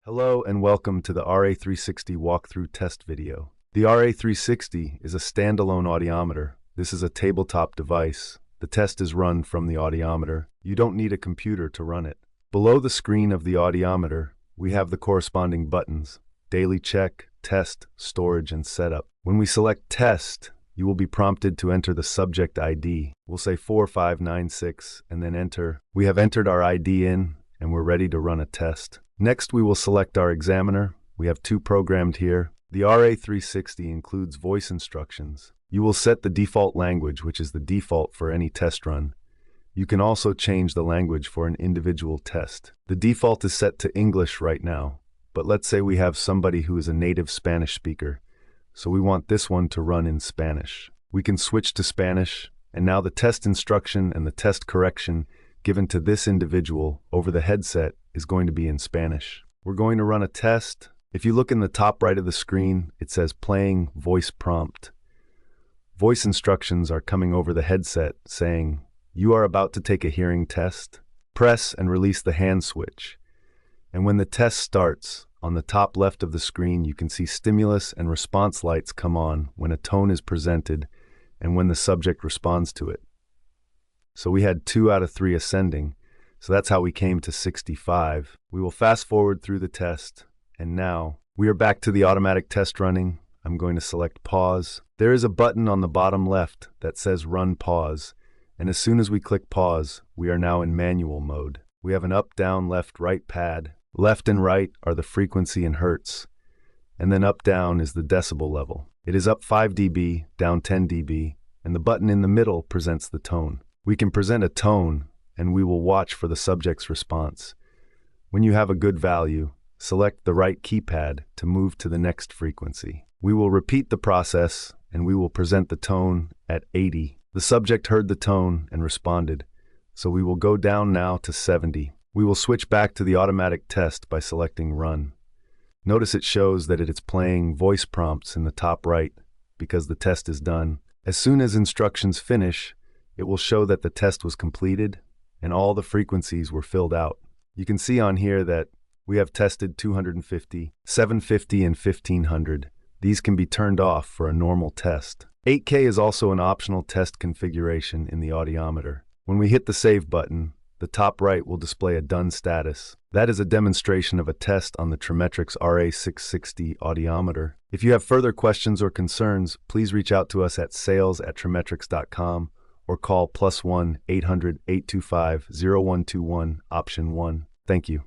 Hello and welcome to the RA360 walkthrough test video. The RA360 is a standalone audiometer. This is a tabletop device. The test is run from the audiometer. You don't need a computer to run it. Below the screen of the audiometer, we have the corresponding buttons: daily check, test, storage, and setup. When we select test, you will be prompted to enter the subject ID. We'll say 4596 and then enter. We have entered our ID in and we're ready to run a test. Next, we will select our examiner. We have two programmed here. The RA360 includes voice instructions. You will set the default language, which is the default for any test run. You can also change the language for an individual test. The default is set to English right now, but let's say we have somebody who is a native Spanish speaker, so we want this one to run in Spanish. We can switch to Spanish, and now the test instruction and the test correction given to this individual over the headset is going to be in Spanish. We're going to run a test. If you look in the top right of the screen, it says playing voice prompt. Voice instructions are coming over the headset saying, "You are about to take a hearing test. Press and release the hand switch." And when the test starts, on the top left of the screen, you can see stimulus and response lights come on when a tone is presented and when the subject responds to it. So we had 2 out of 3 ascending. So that's how we came to 65. We will fast forward through the test, and now we are back to the automatic test running. I'm going to select pause. There is a button on the bottom left that says run pause, and as soon as we click pause, we are now in manual mode. We have an up, down, left, right pad. Left and right are the frequency in hertz, and then up, down is the decibel level. It is up 5 dB, down 10 dB, and the button in the middle presents the tone. We can present a tone, and we will watch for the subject's response. When you have a good value, select the right keypad to move to the next frequency. We will repeat the process, and we will present the tone at 80. The subject heard the tone and responded, so we will go down now to 70. We will switch back to the automatic test by selecting Run. Notice it shows that it is playing voice prompts in the top right because the test is done. As soon as instructions finish, it will show that the test was completed and all the frequencies were filled out. You can see on here that we have tested 250, 750, and 1500. These can be turned off for a normal test. 8K is also an optional test configuration in the audiometer. When we hit the Save button, the top right will display a done status. That is a demonstration of a test on the Tremetrics RA360 audiometer. If you have further questions or concerns, please reach out to us at sales@tremetrics.com or call +1 800 825 0121 option 1. Thank you.